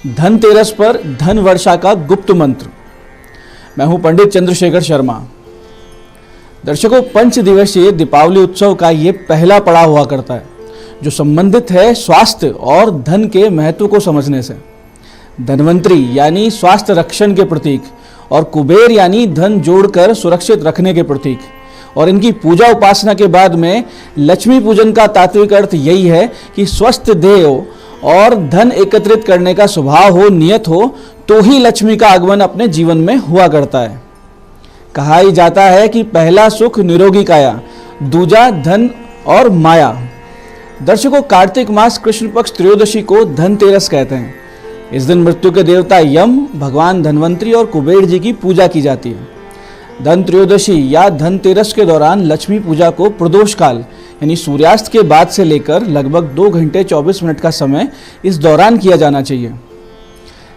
धनतेरस पर धन वर्षा का गुप्त मंत्र। मैं हूं पंडित चंद्रशेखर शर्मा। दर्शकों, 5 दिवसीय दीपावली उत्सव का ये पहला पड़ाव हुआ करता है जो संबंधित है स्वास्थ्य और धन के महत्व को समझने से। धन्वंतरी यानी स्वास्थ्य रक्षण के प्रतीक और कुबेर यानी धन जोड़कर सुरक्षित रखने के प्रतीक, और इनकी पूजा उपासना के बाद में लक्ष्मी पूजन का तात्विक अर्थ यही है कि स्वस्थ देह हो और धन एकत्रित करने का स्वभाव हो, नियत हो, तो ही लक्ष्मी का आगमन अपने जीवन में हुआ करता है। कहा ही जाता है कि पहला सुख निरोगी काया, दूजा धन और माया। दर्शकों, कार्तिक मास कृष्ण पक्ष त्रयोदशी को धनतेरस कहते हैं। इस दिन मृत्यु के देवता यम, भगवान धन्वंतरी और कुबेर जी की पूजा की जाती है। धन त्रयोदशी या धनतेरस के दौरान लक्ष्मी पूजा को प्रदोष काल यानी सूर्यास्त के बाद से लेकर लगभग 2 घंटे 24 मिनट का समय इस दौरान किया जाना चाहिए।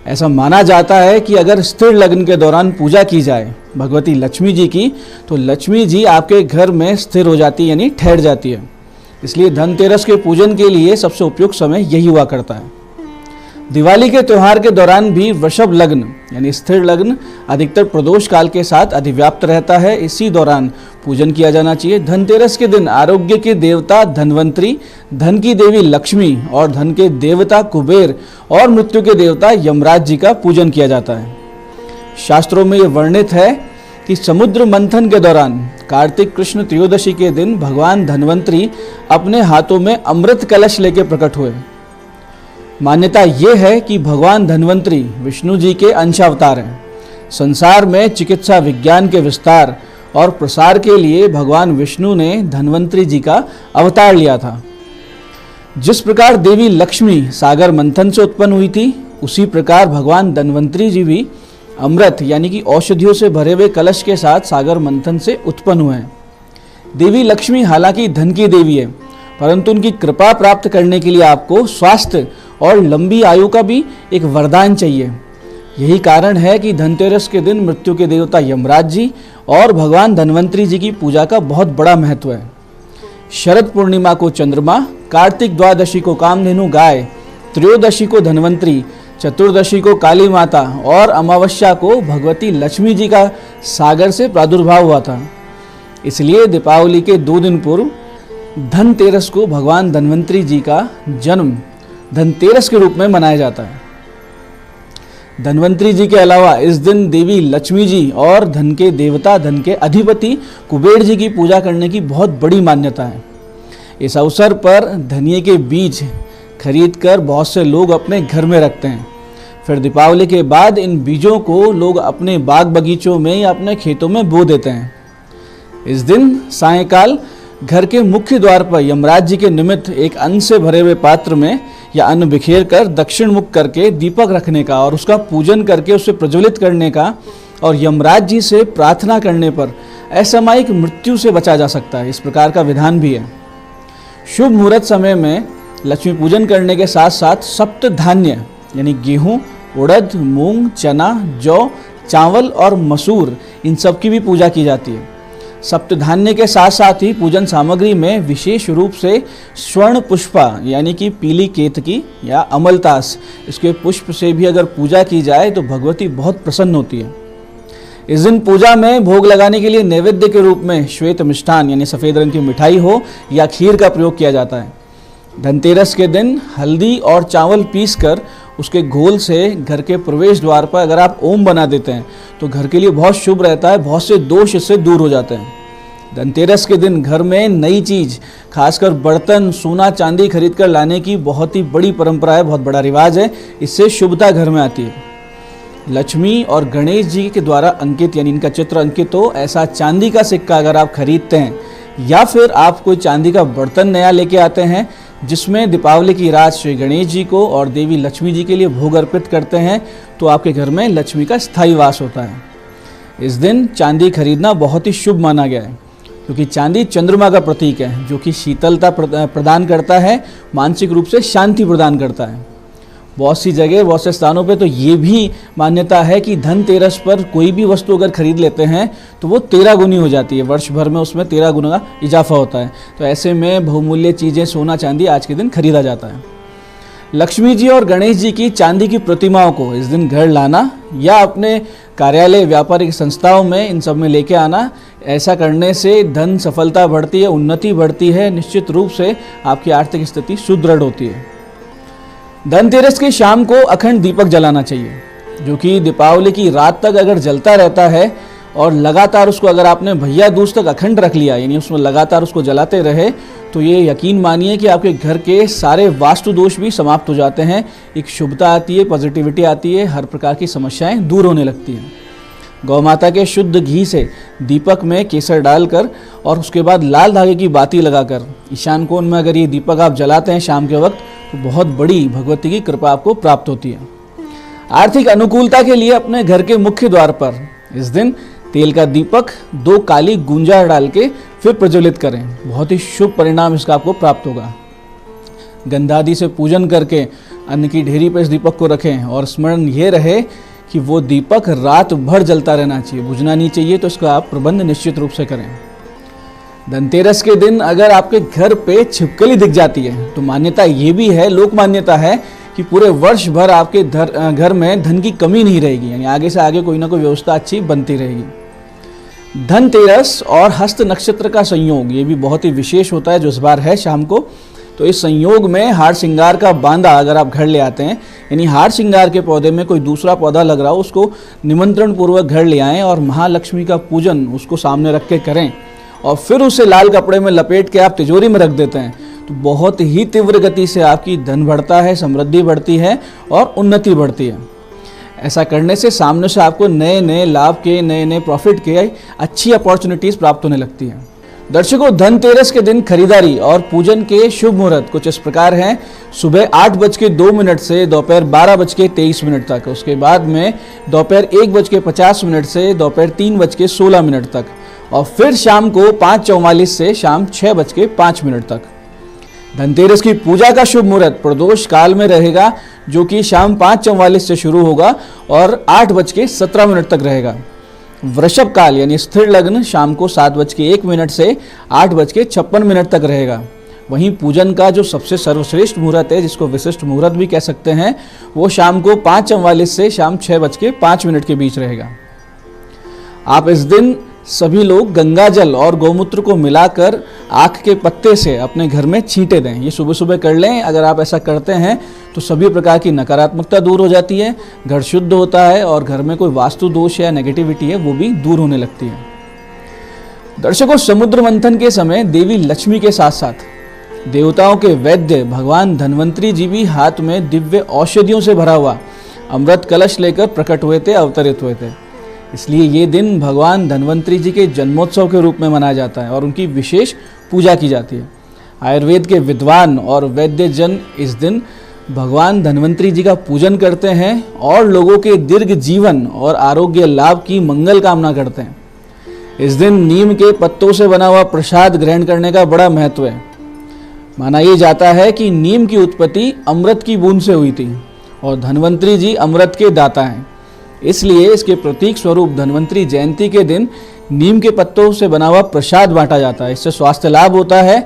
ऐसा माना जाता है कि अगर स्थिर लग्न के दौरान पूजा की जाए भगवती लक्ष्मी जी की, तो लक्ष्मी जी आपके घर में स्थिर हो जाती है यानी ठहर जाती है। इसलिए धनतेरस के पूजन के लिए सबसे उपयुक्त समय यही हुआ करता है। दिवाली के त्यौहार के दौरान भी वृषभ लग्न यानी स्थिर लग्न अधिकतर प्रदोष काल के साथ अधिव्याप्त रहता है। इसी दौरान पूजन किया जाना चाहिए। धनतेरस के दिन आरोग्य के देवता धन्वंतरी, धन की देवी लक्ष्मी और धन के देवता कुबेर और मृत्यु के देवता यमराज जी का पूजन किया जाता है। शास्त्रों में यह वर्णित है कि समुद्र मंथन के दौरान कार्तिक कृष्ण त्रयोदशी के दिन भगवान धन्वंतरी अपने हाथों में अमृत कलश लेकर प्रकट हुए। मान्यता ये है कि भगवान धन्वंतरी विष्णु जी के अंशावतार हैं। संसार में चिकित्सा विज्ञान के विस्तार और प्रसार के लिए भगवान विष्णु ने धन्वंतरी जी का अवतार लिया था। जिस प्रकार देवी लक्ष्मी सागर मंथन से उत्पन्न हुई थी, उसी प्रकार भगवान धन्वंतरी जी भी अमृत यानी कि औषधियों से भरे हुए कलश के साथ सागर मंथन से उत्पन्न हुए हैं। देवी लक्ष्मी हालांकि धन की देवी है, परंतु उनकी कृपा प्राप्त करने के लिए आपको स्वास्थ्य और लंबी आयु का भी एक वरदान चाहिए। यही कारण है कि धनतेरस के दिन मृत्यु के देवता यमराज जी और भगवान धन्वंतरी जी की पूजा का बहुत बड़ा महत्व है। शरद पूर्णिमा को चंद्रमा, कार्तिक द्वादशी को कामधेनु गाय, त्रयोदशी को धन्वंतरी, चतुर्दशी को काली माता और अमावस्या को भगवती लक्ष्मी जी का सागर से प्रादुर्भाव हुआ था। इसलिए दीपावली के 2 दिन पूर्व धनतेरस को भगवान धन्वंतरी जी का जन्म धनतेरस के रूप में मनाया जाता है। धन्वंतरी जी के अलावा इस दिन देवी लक्ष्मी जी और धन के देवता, धन के अधिपति कुबेर जी की पूजा करने की बहुत बड़ी मान्यता है। इस अवसर पर धनिये के बीज खरीदकर बहुत से लोग अपने घर में रखते हैं। फिर दीपावली के बाद इन बीजों को लोग अपने बाग बगीचों में या अपने खेतों में बो देते हैं। इस दिन सायंकाल घर के मुख्य द्वार पर यमराज जी के निमित्त एक अन्न से भरे हुए पात्र में या अन्न बिखेर कर दक्षिण मुख करके दीपक रखने का और उसका पूजन करके उसे प्रज्वलित करने का और यमराज जी से प्रार्थना करने पर असामयिक मृत्यु से बचा जा सकता है। इस प्रकार का विधान भी है। शुभ मुहूर्त समय में लक्ष्मी पूजन करने के साथ साथ सप्त धान्य यानी गेहूँ, उड़द, मूंग, चना, जौ, चावल और मसूर, इन सब की भी पूजा की जाती है। सप्तधान्य के साथ साथ ही पूजन सामग्री में विशेष रूप से स्वर्ण पुष्पा यानी कि पीली केतकी या अमलतास, इसके पुष्प से भी अगर पूजा की जाए तो भगवती बहुत प्रसन्न होती है। इस दिन पूजा में भोग लगाने के लिए नैवेद्य के रूप में श्वेत मिष्ठान यानी सफ़ेद रंग की मिठाई हो या खीर का प्रयोग किया जाता है। धनतेरस के दिन हल्दी और चावल पीसकर उसके घोल से घर के प्रवेश द्वार पर अगर आप ओम बना देते हैं तो घर के लिए बहुत शुभ रहता है। बहुत से दोष इससे दूर हो जाते हैं। धनतेरस के दिन घर में नई चीज़, खासकर बर्तन, सोना, चांदी खरीद कर लाने की बहुत ही बड़ी परंपरा है, बहुत बड़ा रिवाज है। इससे शुभता घर में आती है। लक्ष्मी और गणेश जी के द्वारा अंकित यानी इनका चित्र अंकित हो ऐसा चांदी का सिक्का अगर आप खरीदते हैं या फिर आप कोई चांदी का बर्तन नया लेके आते हैं जिसमें दीपावली की रात श्री गणेश जी को और देवी लक्ष्मी जी के लिए भोग अर्पित करते हैं, तो आपके घर में लक्ष्मी का स्थायी वास होता है। इस दिन चांदी खरीदना बहुत ही शुभ माना गया है, क्योंकि चांदी चंद्रमा का प्रतीक है जो कि शीतलता प्रदान करता है, मानसिक रूप से शांति प्रदान करता है। बहुत सी जगह, बहुत से स्थानों पे तो ये भी मान्यता है कि धनतेरस पर कोई भी वस्तु अगर खरीद लेते हैं तो वो 13 गुनी हो जाती है। वर्ष भर में उसमें 13 गुना का इजाफा होता है। तो ऐसे में बहुमूल्य चीज़ें, सोना चांदी आज के दिन खरीदा जाता है। लक्ष्मी जी और गणेश जी की चांदी की प्रतिमाओं को इस दिन घर लाना या अपने कार्यालय, व्यापारिक संस्थाओं में, इन सब में लेके आना, ऐसा करने से धन सफलता बढ़ती है, उन्नति बढ़ती है, निश्चित रूप से आपकी आर्थिक स्थिति सुदृढ़ होती है। धनतेरस की शाम को अखंड दीपक जलाना चाहिए, जो कि दीपावली की रात तक अगर जलता रहता है और लगातार उसको अगर आपने भैया दूज तक अखंड रख लिया, यानी उसमें लगातार उसको जलाते रहे, तो ये यकीन मानिए कि आपके घर के सारे वास्तु दोष भी समाप्त हो जाते हैं, एक शुभता आती है, पॉजिटिविटी आती है, हर प्रकार की समस्याएं दूर होने लगती हैं। गौ माता के शुद्ध घी से दीपक में केसर डालकर और उसके बाद लाल धागे की बाती लगाकर ईशान कोण में अगर ये दीपक आप जलाते हैं शाम के वक्त, तो बहुत बड़ी भगवती की कृपा आपको प्राप्त होती है। आर्थिक अनुकूलता के लिए अपने घर के मुख्य द्वार पर इस दिन तेल का दीपक 2 काली गुंजा डाल के फिर प्रज्वलित करें, बहुत ही शुभ परिणाम इसका आपको प्राप्त होगा। गंधादि से पूजन करके अन्न की ढेरी पर इस दीपक को रखें और स्मरण ये रहे कि वो दीपक रात भर जलता रहना चाहिए, बुझना नहीं चाहिए, तो इसका आप प्रबंध निश्चित रूप से करें। धनतेरस के दिन अगर आपके घर पे छिपकली दिख जाती है तो मान्यता ये भी है, लोक मान्यता है कि पूरे वर्ष भर आपके घर में धन की कमी नहीं रहेगी, यानी आगे से आगे कोई ना कोई व्यवस्था अच्छी बनती रहेगी। धनतेरस और हस्त नक्षत्र का संयोग ये भी बहुत ही विशेष होता है, जो इस बार है शाम को। तो इस संयोग में हार श्रृंगार का बांदा अगर आप घर ले आते हैं, यानी हार श्रृंगार के पौधे में कोई दूसरा पौधा लग रहा हो, उसको निमंत्रण पूर्वक घर ले आएं और महालक्ष्मी का पूजन उसको सामने रख के करें और फिर उसे लाल कपड़े में लपेट के आप तिजोरी में रख देते हैं, तो बहुत ही तीव्र गति से आपकी धन बढ़ता है, समृद्धि बढ़ती है और उन्नति बढ़ती है। ऐसा करने से सामने से आपको नए नए लाभ के, नए नए प्रॉफिट के अच्छी अपॉर्चुनिटीज प्राप्त होने लगती हैं। दर्शकों, धनतेरस के दिन खरीदारी और पूजन के शुभ मुहूर्त कुछ इस प्रकार हैं। सुबह 8:02 से दोपहर 12:23 तक, उसके बाद में दोपहर 1:50 से दोपहर 3:16 तक और फिर शाम को 5:44 से शाम 6:05 तक। धनतेरस की पूजा का शुभ मुहूर्त प्रदोष काल में रहेगा, जो कि शाम 5:44 से शुरू होगा और 8:17 तक रहेगा। वृषभ काल यानी स्थिर लग्न शाम को 7:01 से 8:56 तक रहेगा। वहीं पूजन का जो सबसे सर्वश्रेष्ठ मुहूर्त है, जिसको विशिष्ट मुहूर्त भी कह सकते हैं, वो शाम को 5:44 से शाम 6:05 के बीच रहेगा। आप इस दिन सभी लोग गंगा जल और गौमूत्र को मिलाकर आक के पत्ते से अपने घर में छींटे दें। ये सुबह सुबह कर लें। अगर आप ऐसा करते हैं तो सभी प्रकार की नकारात्मकता दूर हो जाती है, घर शुद्ध होता है और घर में कोई वास्तु दोष या नेगेटिविटी है वो भी दूर होने लगती है। दर्शकों, समुद्र मंथन के समय देवी लक्ष्मी के साथ साथ देवताओं के वैद्य भगवान धन्वंतरी जी भी हाथ में दिव्य औषधियों से भरा हुआ अमृत कलश लेकर प्रकट हुए थे, अवतरित हुए थे। इसलिए ये दिन भगवान धन्वंतरी जी के जन्मोत्सव के रूप में मनाया जाता है और उनकी विशेष पूजा की जाती है। आयुर्वेद के विद्वान और वैद्य जन इस दिन भगवान धन्वंतरी जी का पूजन करते हैं और लोगों के दीर्घ जीवन और आरोग्य लाभ की मंगल कामना करते हैं। इस दिन नीम के पत्तों से बना हुआ प्रसाद ग्रहण करने का बड़ा महत्व है। माना यह जाता है कि नीम की उत्पत्ति अमृत की बूंद से हुई थी और धन्वंतरी जी अमृत के दाता हैं। इसलिए इसके प्रतीक स्वरूप धन्वंतरी जयंती के दिन नीम के पत्तों से बना हुआ प्रसाद बांटा जाता है। इससे स्वास्थ्य लाभ होता है,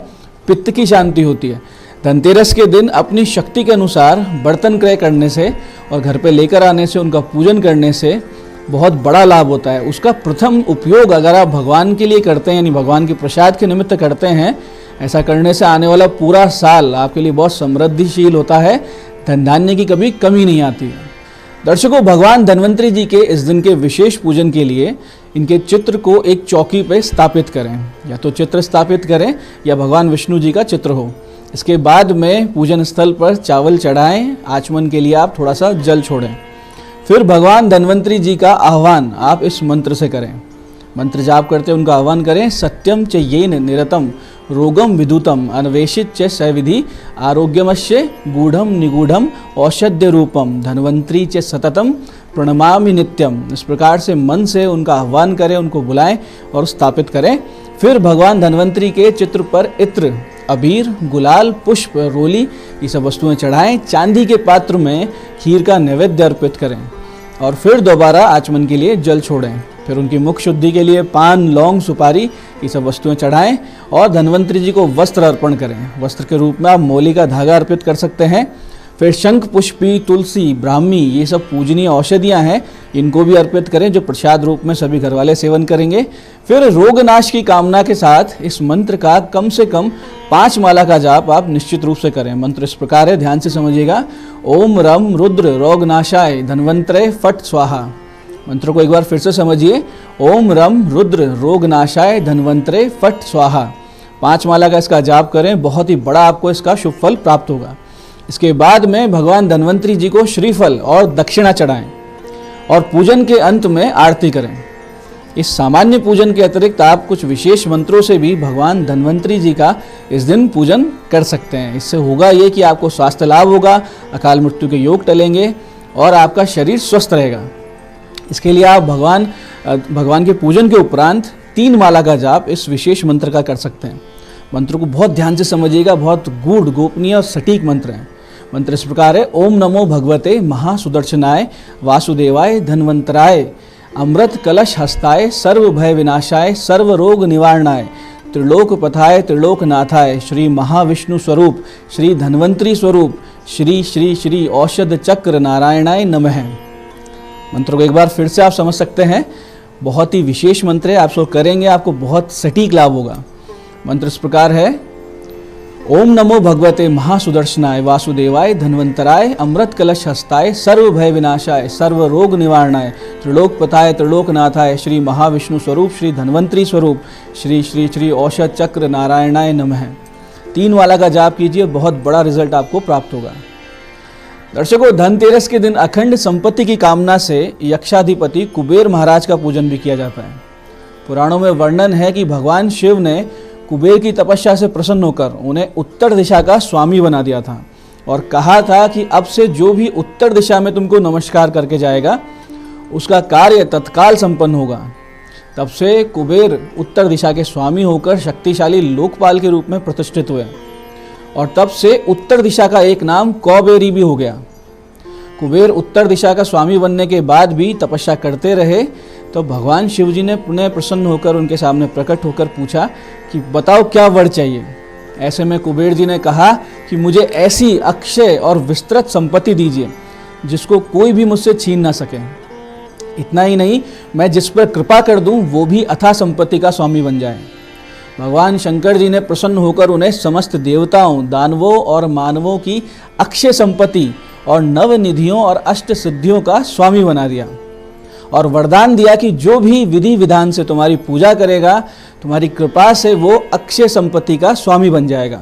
पित्त की शांति होती है। धनतेरस के दिन अपनी शक्ति के अनुसार बर्तन क्रय करने से और घर पे लेकर आने से, उनका पूजन करने से बहुत बड़ा लाभ होता है। उसका प्रथम उपयोग अगर आप भगवान के लिए करते हैं, यानी भगवान के प्रसाद के निमित्त करते हैं, ऐसा करने से आने वाला पूरा साल आपके लिए बहुत समृद्धिशील होता है, धन धान्य की कभी कमी नहीं आती है। दर्शकों, भगवान धन्वंतरी जी के इस दिन के विशेष पूजन के लिए इनके चित्र को एक चौकी पर स्थापित करें, या तो चित्र स्थापित करें या भगवान विष्णु जी का चित्र हो। इसके बाद में पूजन स्थल पर चावल चढ़ाएं, आचमन के लिए आप थोड़ा सा जल छोड़ें। फिर भगवान धन्वंतरी जी का आह्वान आप इस मंत्र से करें। मंत्र जाप करते उनका आह्वान करें। सत्यम च येन निरतम रोगम विदुतम अन्वेषित च सविधि आरोग्यमस्य गूढ़म निगूढ़म औषध्य रूपम धन्वंतरी च सततम प्रणमामि नित्यम। इस प्रकार से मन से उनका आह्वान करें, उनको बुलाएं और स्थापित करें। फिर भगवान धन्वंतरी के चित्र पर इत्र, अबीर, गुलाल, पुष्प, रोली ये सब वस्तुएं चढ़ाएं। चांदी के पात्र में खीर का नैवेद्य अर्पित करें और फिर दोबारा आचमन के लिए जल छोड़ें। फिर उनकी मुख शुद्धि के लिए पान, लौंग, सुपारी ये सब वस्तुएं चढ़ाएं और धन्वंतरी जी को वस्त्र अर्पण करें। वस्त्र के रूप में आप मोली का धागा अर्पित कर सकते हैं। फिर शंख पुष्पी, तुलसी, ब्राह्मी, ये सब पूजनीय औषधियाँ हैं, इनको भी अर्पित करें जो प्रसाद रूप में सभी घर वाले सेवन करेंगे। फिर रोगनाश की कामना के साथ इस मंत्र का कम से कम 5 माला का जाप आप निश्चित रूप से करें। मंत्र इस प्रकार है, ध्यान से समझिएगा। ओम रम रुद्र रोगनाशाय धन्वंतरे फट स्वाहा। मंत्र को एक बार फिर से समझिए। ओम रम रुद्र रोगनाशाय धन्वंतरे फट स्वाहा। 5 माला का इसका जाप करें, बहुत ही बड़ा आपको इसका शुभ फल प्राप्त होगा। इसके बाद में भगवान धन्वंतरी जी को श्रीफल और दक्षिणा चढ़ाएं और पूजन के अंत में आरती करें। इस सामान्य पूजन के अतिरिक्त आप कुछ विशेष मंत्रों से भी भगवान धन्वंतरी जी का इस दिन पूजन कर सकते हैं। इससे होगा ये कि आपको स्वास्थ्य लाभ होगा, अकाल मृत्यु के योग टलेंगे और आपका शरीर स्वस्थ रहेगा। इसके लिए आप भगवान के पूजन के उपरांत 3 माला का जाप इस विशेष मंत्र का कर सकते हैं। मंत्र को बहुत ध्यान से समझिएगा, बहुत गूढ़, गोपनीय और सटीक मंत्र है। मंत्र इस प्रकार है। ओम नमो भगवते महासुदर्शनाय वासुदेवाय धन्वंतराय अमृत कलश हस्ताय सर्व भय विनाशाय सर्व रोग निवारणाय त्रिलोक पथाय त्रिलोकनाथाय श्री महाविष्णु स्वरूप श्री धन्वंतरी स्वरूप श्री श्री श्री औषध चक्र नारायणाय नमः। मंत्र को एक बार फिर से आप समझ सकते हैं, बहुत ही विशेष मंत्र है। आप सब करेंगे, आपको बहुत सटीक लाभ होगा। मंत्र इस प्रकार है। ओम नमो भगवते महासुदर्शनाय वासुदेवाय धन्वंतराय अमृत कलश हस्ताय सर्व भय विनाशाय सर्व रोग निवारणाय त्रिलोक पथाय त्रिलोकनाथाय श्री महाविष्णु स्वरूप श्री धन्वंतरी स्वरूप श्री श्री श्री औषध चक्र नारायणाय नमः। 3 वाला का जाप कीजिए, बहुत बड़ा रिजल्ट आपको प्राप्त होगा। दर्शकों, धनतेरस के दिन अखंड संपत्ति की कामना से यक्षाधिपति कुबेर महाराज का पूजन भी किया जाता है। पुराणों में वर्णन है कि भगवान शिव ने कुबेर की तपस्या से प्रसन्न होकर उन्हें उत्तर दिशा का स्वामी बना दिया था और कहा था कि अब से जो भी उत्तर दिशा में तुमको नमस्कार करके जाएगा उसका कार्य तत्काल संपन्न होगा। तब से कुबेर उत्तर दिशा के स्वामी होकर शक्तिशाली लोकपाल के रूप में प्रतिष्ठित हुए और तब से उत्तर दिशा का एक नाम कौबेरी भी हो गया। कुबेर उत्तर दिशा का स्वामी बनने के बाद भी तपस्या करते रहे तो भगवान शिव जी ने पुनः प्रसन्न होकर उनके सामने प्रकट होकर पूछा कि बताओ क्या वर चाहिए। ऐसे में कुबेर जी ने कहा कि मुझे ऐसी अक्षय और विस्तृत संपत्ति दीजिए जिसको कोई भी मुझसे छीन ना सके। इतना ही नहीं, मैं जिस पर कृपा कर दूं वो भी अथाह संपत्ति का स्वामी बन जाए। भगवान शंकर जी ने प्रसन्न होकर उन्हें समस्त देवताओं, दानवों और मानवों की अक्षय संपत्ति और नवनिधियों और अष्ट सिद्धियों का स्वामी बना दिया और वरदान दिया कि जो भी विधि विधान से तुम्हारी पूजा करेगा तुम्हारी कृपा से वो अक्षय संपत्ति का स्वामी बन जाएगा।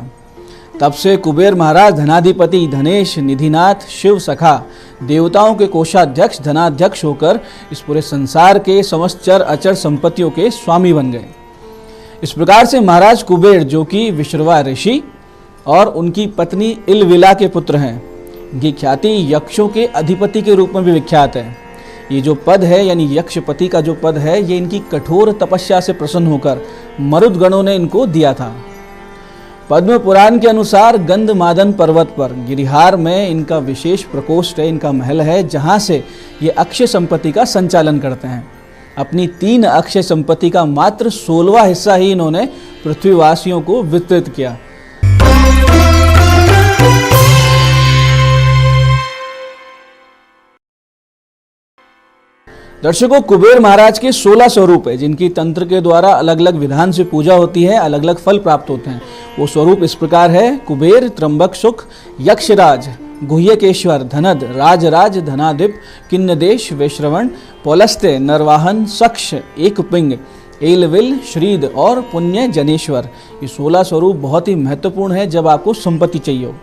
तब से कुबेर महाराज धनाधिपति, धनेश, निधिनाथ, शिव सखा, देवताओं के कोषाध्यक्ष, धनाध्यक्ष होकर इस पूरे संसार के समस्त चर अचर संपत्तियों के स्वामी बन गए। इस प्रकार से महाराज कुबेर, जो कि विश्रवा ऋषि और उनकी पत्नी इलविला के पुत्र हैं, इनकी ख्याति यक्षों के अधिपति के रूप में भी विख्यात है। ये जो पद है यानी यक्षपति का जो पद है, ये इनकी कठोर तपस्या से प्रसन्न होकर मरुदगणों ने इनको दिया था। पद्म पुराण के अनुसार गंधमादन पर्वत पर गिरिहार में इनका विशेष प्रकोष्ठ है, इनका महल है, जहाँ से ये अक्षय संपत्ति का संचालन करते हैं। अपनी 3 अक्षय संपत्ति का मात्र 16वां हिस्सा ही इन्होंने पृथ्वीवासियों को वितरित किया। दर्शकों, कुबेर महाराज के 16 स्वरूप है जिनकी तंत्र के द्वारा अलग अलग विधान से पूजा होती है, अलग अलग फल प्राप्त होते हैं। वो स्वरूप इस प्रकार है। कुबेर, त्र्यंबक सुख, यक्षराज, गुह्यकेश्वर, धनद, राजराज, धनाधिप, किन्नदेश, वैश्रवण, पौलस्त्य, नरवाहन, सक्ष, एकपिंग, एलविल, श्रीद और पुण्य जनेश्वर। ये 16 स्वरूप बहुत ही महत्वपूर्ण है जब आपको संपत्ति चाहिए हो।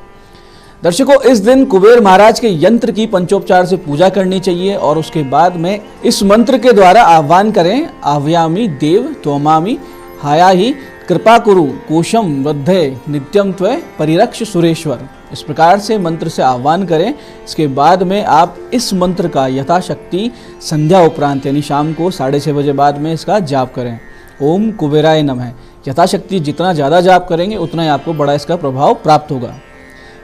दर्शकों, इस दिन कुबेर महाराज के यंत्र की पंचोपचार से पूजा करनी चाहिए और उसके बाद में इस मंत्र के द्वारा आह्वान करें। आव्यामी देव त्वमामि हायाहि कृपा कुरु कोशम वद्धे नित्यम त्वय परिरक्ष सुरेश्वर। इस प्रकार से मंत्र से आह्वान करें। इसके बाद में आप इस मंत्र का यथाशक्ति संध्या उपरांत यानी शाम को 6:30 बजे बाद में इसका जाप करें। ओम कुबेराय नमः। यथाशक्ति जितना ज़्यादा जाप करेंगे उतना ही आपको बड़ा इसका प्रभाव प्राप्त होगा।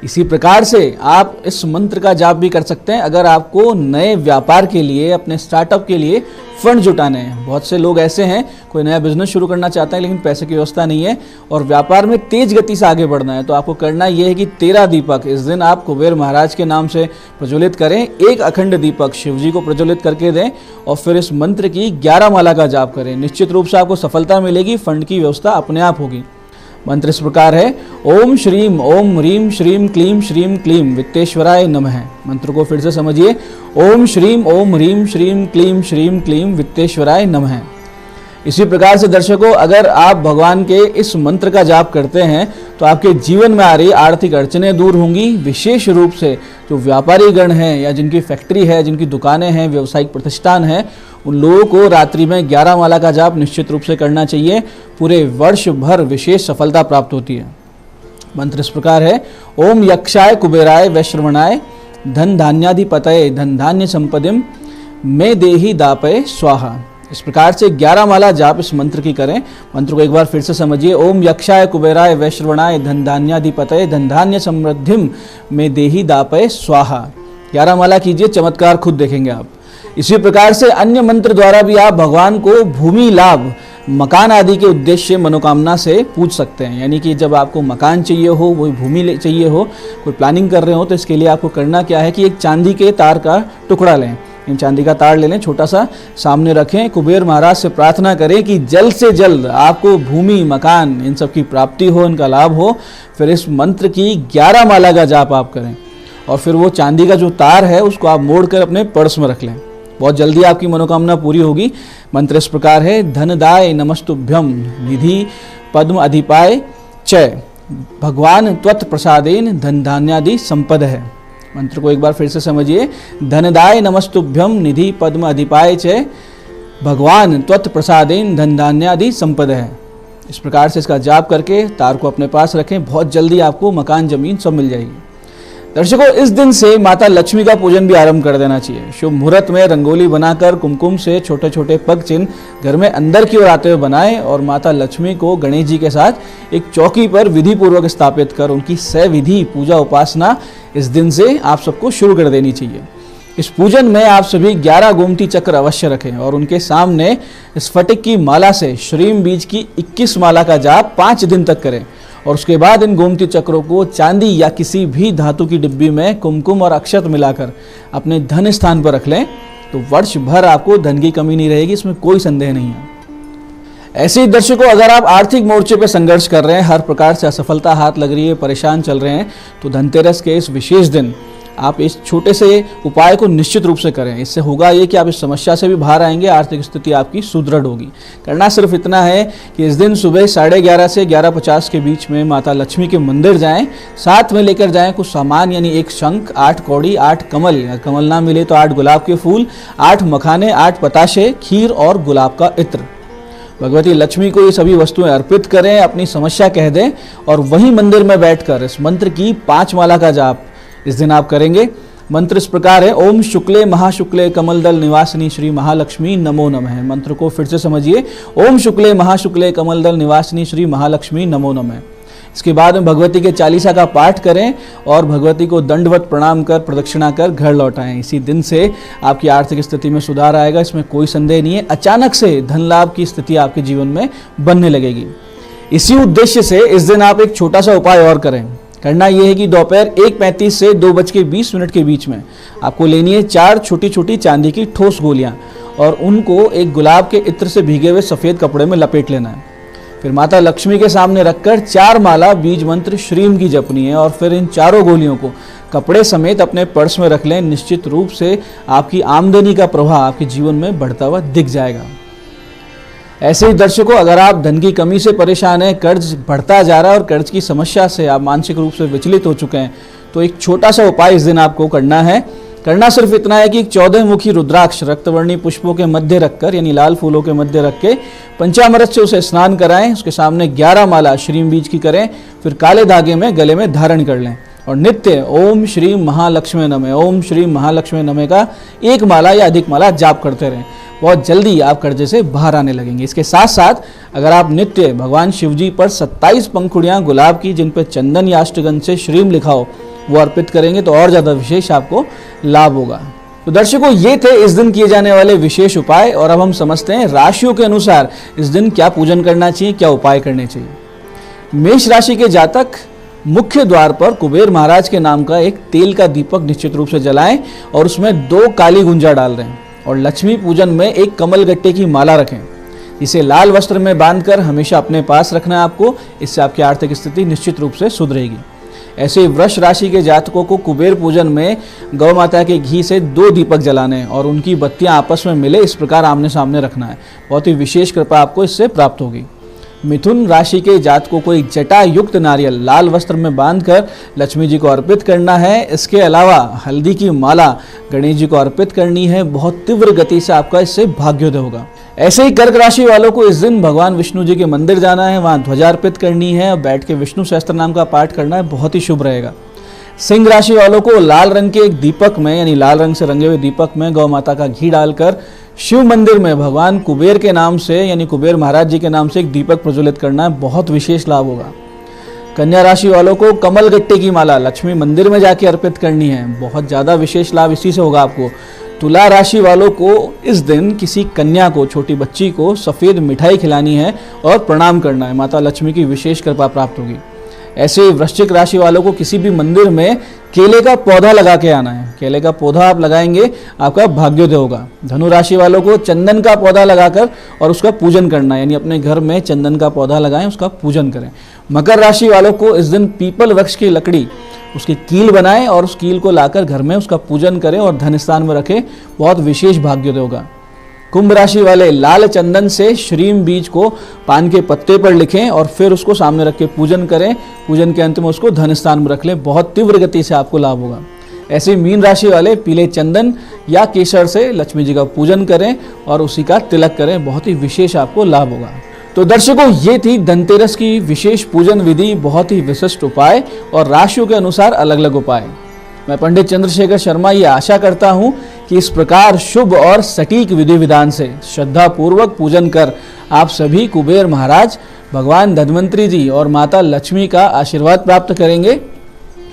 इसी प्रकार से आप इस मंत्र का जाप भी कर सकते हैं अगर आपको नए व्यापार के लिए, अपने स्टार्टअप के लिए फंड जुटाने हैं। बहुत से लोग ऐसे हैं, कोई नया बिजनेस शुरू करना चाहते हैं लेकिन पैसे की व्यवस्था नहीं है और व्यापार में तेज गति से आगे बढ़ना है। तो आपको करना यह है कि 13 दीपक इस दिन आप कुबेर महाराज के नाम से प्रज्वलित करें। एक अखंड दीपक शिव जी को प्रज्वलित करके दें और फिर इस मंत्र की 11 माला का जाप करें। निश्चित रूप से आपको सफलता मिलेगी, फंड की व्यवस्था अपने आप होगी। मंत्र इस प्रकार है, ओम श्रीम ओम ह्रीम श्रीम क्लीम वित्तेश्वराय नमः। मंत्र को फिर से समझिए, ओम श्रीम ओम ह्रीम श्रीम क्लीम वित्तेश्वराय नमः। इसी प्रकार से दर्शकों, अगर आप भगवान के इस मंत्र का जाप करते हैं तो आपके जीवन में आ रही आर्थिक अड़चनें दूर होंगी। विशेष रूप से जो व्यापारी गण हैं या जिनकी फैक्ट्री है, जिनकी दुकानें हैं, व्यावसायिक प्रतिष्ठान है, उन लोगों को रात्रि में 11 माला का जाप निश्चित रूप से करना चाहिए। पूरे वर्ष भर विशेष सफलता प्राप्त होती है। मंत्र इस प्रकार है, ओम यक्षाय कुबेराय वैश्रवणाय धन धान्याधिपतये धन धान्य संपदिम में देहि दापय स्वाहा। इस प्रकार से 11 माला जाप इस मंत्र की करें। मंत्र को एक बार फिर से समझिए, ओम यक्षाय कुबेराय वैश्रवणाय धन धान्याधिपतये धन धान्य समृद्धिम में देहि दापय स्वाहा। 11 माला कीजिए, चमत्कार खुद देखेंगे आप। इसी प्रकार से अन्य मंत्र द्वारा भी आप भगवान को भूमि लाभ, मकान आदि के उद्देश्य मनोकामना से पूछ सकते हैं। यानी कि जब आपको मकान चाहिए हो, वही भूमि चाहिए हो, कोई प्लानिंग कर रहे हो, तो इसके लिए आपको करना क्या है कि एक चांदी के तार का टुकड़ा लें। इन चांदी का तार ले लें, छोटा सा सामने रखें, कुबेर महाराज से प्रार्थना करें कि जल्द से जल्द आपको भूमि, मकान, इन सब की प्राप्ति हो, इनका लाभ हो। फिर इस मंत्र की 11 माला का जाप आप करें और फिर वो चांदी का जो तार है उसको आप मोड़ कर अपने पर्स में रख लें। बहुत जल्दी आपकी मनोकामना पूरी होगी। मंत्र इस प्रकार है, धनदाय नमस्तुभ्यम निधि पद्म अधिपाय च भगवान त्वत् प्रसादेन धन धान्यादि संपद है। मंत्र को एक बार फिर से समझिए, धनदाय नमस्तुभ्यम निधि पद्म अधिपाय च भगवान त्वत् प्रसादेन धन धान्यादि संपद है। इस प्रकार से इसका जाप करके तार को अपने पास रखें। बहुत जल्दी आपको मकान, जमीन सब मिल जाएगी। दर्शकों, इस दिन से माता लक्ष्मी का पूजन भी आरंभ कर देना चाहिए। शुभ मुहूर्त में रंगोली बनाकर कुमकुम से छोटे छोटे पग चिन्ह घर में अंदर की ओर आते हुए बनाएं और माता लक्ष्मी को गणेश जी के साथ एक चौकी पर विधि पूर्वक स्थापित कर उनकी सविधि पूजा उपासना इस दिन से आप सबको शुरू कर देनी चाहिए। इस पूजन में आप सभी 11 गोमती चक्र अवश्य रखें और उनके सामने स्फटिक की माला से श्रीम बीज की 21 माला का जाप 5 दिन तक करें और उसके बाद इन गोमती चक्रों को चांदी या किसी भी धातु की डिब्बी में कुमकुम और अक्षत मिलाकर अपने धन स्थान पर रख लें तो वर्ष भर आपको धन की कमी नहीं रहेगी, इसमें कोई संदेह नहीं है। ऐसे ही दर्शकों, अगर आप आर्थिक मोर्चे पर संघर्ष कर रहे हैं, हर प्रकार से असफलता हाथ लग रही है, परेशान चल रहे हैं, तो धनतेरस के इस विशेष दिन आप इस छोटे से उपाय को निश्चित रूप से करें। इससे होगा ये कि आप इस समस्या से भी बाहर आएंगे, आर्थिक स्थिति आपकी सुदृढ़ होगी। करना सिर्फ इतना है कि इस दिन सुबह 11:30 से 11:50 के बीच में माता लक्ष्मी के मंदिर जाएं, साथ में लेकर जाएं कुछ सामान, यानी एक शंख, 8 कौड़ी, 8 कमल, या कमल ना मिले तो 8 गुलाब के फूल, 8 मखाने, 8 पताशे, खीर और गुलाब का इत्र। भगवती लक्ष्मी को ये सभी वस्तुएं अर्पित करें, अपनी समस्या कह दें और वहीं मंदिर में बैठकर इस मंत्र की 5 माला का जाप इस दिन आप करेंगे। मंत्र इस प्रकार है, ओम शुक्ले महाशुक्ले कमलदल निवासिनी श्री महालक्ष्मी नमो नमः। मंत्र को फिर से समझिए, ओम शुक्ले महाशुक्ले कमलदल निवासिनी श्री महालक्ष्मी नमो नमः। इसके बाद में भगवती के 40 का पाठ करें और भगवती को दंडवत प्रणाम कर, प्रदक्षिणा कर घर लौटाएं। इसी दिन से आपकी आर्थिक स्थिति में सुधार आएगा, इसमें कोई संदेह नहीं है। अचानक से धन लाभ की स्थिति आपके जीवन में बनने लगेगी। इसी उद्देश्य से इस दिन आप एक छोटा सा उपाय और करें। करना यह है कि दोपहर 1:35 से 2:20 के बीच में आपको लेनी है 4 छोटी छोटी चांदी की ठोस गोलियां और उनको एक गुलाब के इत्र से भीगे हुए सफ़ेद कपड़े में लपेट लेना है। फिर माता लक्ष्मी के सामने रखकर 4 माला बीज मंत्र श्रीम की जपनी है और फिर इन चारों गोलियों को कपड़े समेत अपने पर्स में रख लें। निश्चित रूप से आपकी आमदनी का प्रवाह आपके जीवन में बढ़ता हुआ दिख जाएगा। ऐसे ही दर्शकों, अगर आप धन की कमी से परेशान हैं, कर्ज बढ़ता जा रहा है और कर्ज की समस्या से आप मानसिक रूप से विचलित हो चुके हैं, तो एक छोटा सा उपाय इस दिन आपको करना है। करना सिर्फ इतना है कि 14 मुखी रुद्राक्ष रक्तवर्णी पुष्पों के मध्य रखकर, यानी लाल फूलों के मध्य रख के पंचामृत से उसे स्नान कराएं। उसके सामने 11 माला श्रीम बीज की करें, फिर काले धागे में गले में धारण कर लें और नित्य ओम श्री महालक्ष्मी नमः, ओम श्री महालक्ष्मी नमः का 1 माला या अधिक माला जाप करते रहें। बहुत जल्दी आप कर्जे से बाहर आने लगेंगे। इसके साथ साथ अगर आप नित्य भगवान शिव जी पर 27 पंखुड़ियाँ गुलाब की, जिन पर चंदन या अष्टगंध से श्रीम लिखा हो, वो अर्पित करेंगे तो और ज़्यादा विशेष आपको लाभ होगा। तो दर्शकों, ये थे इस दिन किए जाने वाले विशेष उपाय। और अब हम समझते हैं राशियों के अनुसार इस दिन क्या पूजन करना चाहिए, क्या उपाय करने चाहिए। मेष राशि के जातक मुख्य द्वार पर कुबेर महाराज के नाम का एक तेल का दीपक निश्चित रूप से जलाएं और उसमें 2 काली गुंजा डाल दें और लक्ष्मी पूजन में एक कमल गट्टे की माला रखें। इसे लाल वस्त्र में बांधकर हमेशा अपने पास रखना है आपको। इससे आपकी आर्थिक स्थिति निश्चित रूप से सुधरेगी। ऐसे ही वृष राशि के जातकों को कुबेर पूजन में गौ माता के घी से 2 दीपक जलाने और उनकी बत्तियां आपस में मिले इस प्रकार आमने सामने रखना है। बहुत ही विशेष कृपा आपको इससे प्राप्त होगी। मिथुन राशि के जातकों को एक जटा युक्त नारियल लाल वस्त्र में बांधकर लक्ष्मी जी को अर्पित करना है। इसके अलावा हल्दी की माला गणेश जी को अर्पित करनी है। बहुत तीव्र गति से आपका इससे भाग्योदय होगा। ऐसे ही कर्क राशि वालों को इस दिन भगवान विष्णु जी के मंदिर जाना है, वहां ध्वजा अर्पित करनी है और बैठ के विष्णु सहस्त्र नाम का पाठ करना है। बहुत ही शुभ रहेगा। सिंह राशि वालों को लाल रंग के एक दीपक में यानी लाल रंग से रंगे हुए दीपक में गौ माता का घी डालकर शिव मंदिर में भगवान कुबेर के नाम से यानी कुबेर महाराज जी के नाम से एक दीपक प्रज्वलित करना है। बहुत विशेष लाभ होगा। कन्या राशि वालों को कमल गट्टे की माला लक्ष्मी मंदिर में जाके अर्पित करनी है। बहुत ज़्यादा विशेष लाभ इसी से होगा आपको। तुला राशि वालों को इस दिन किसी कन्या को, छोटी बच्ची को सफ़ेद मिठाई खिलानी है और प्रणाम करना है। माता लक्ष्मी की विशेष कृपा प्राप्त होगी। ऐसे ही वृश्चिक राशि वालों को किसी भी मंदिर में केले का पौधा लगा के आना है। केले का पौधा आप लगाएंगे, आपका भाग्योदय होगा। धनु राशि वालों को चंदन का पौधा लगाकर और उसका पूजन करना है, यानी अपने घर में चंदन का पौधा लगाएं, उसका पूजन करें। मकर राशि वालों को इस दिन पीपल वृक्ष की लकड़ी, उसकी कील बनाएं और उस कील को लाकर घर में उसका पूजन करें और धन स्थान में रखें। बहुत विशेष भाग्योदय होगा। कुंभ राशि वाले लाल चंदन से श्रीम बीज को पान के पत्ते पर लिखें और फिर उसको सामने रख के पूजन करें। पूजन के अंत में उसको धन स्थान में रख लें। बहुत तीव्र गति से आपको लाभ होगा। ऐसे ही मीन राशि वाले पीले चंदन या केसर से लक्ष्मी जी का पूजन करें और उसी का तिलक करें। बहुत ही विशेष आपको लाभ होगा। तो दर्शकों, ये थी धनतेरस की विशेष पूजन विधि, बहुत ही विशिष्ट उपाय और राशियों के अनुसार अलग अलग उपाय। मैं पंडित चंद्रशेखर शर्मा ये आशा करता हूँ कि इस प्रकार शुभ और सटीक विधि विधान से श्रद्धा पूर्वक पूजन कर आप सभी कुबेर महाराज, भगवान धन्वंतरी जी और माता लक्ष्मी का आशीर्वाद प्राप्त करेंगे।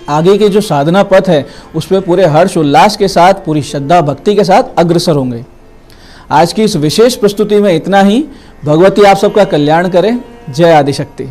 आगे के जो साधना पथ है उस पर पूरे हर्ष उल्लास के साथ, पूरी श्रद्धा भक्ति के साथ अग्रसर होंगे। आज की इस विशेष प्रस्तुति में इतना ही। भगवती आप सबका कल्याण करें। जय आदिशक्ति।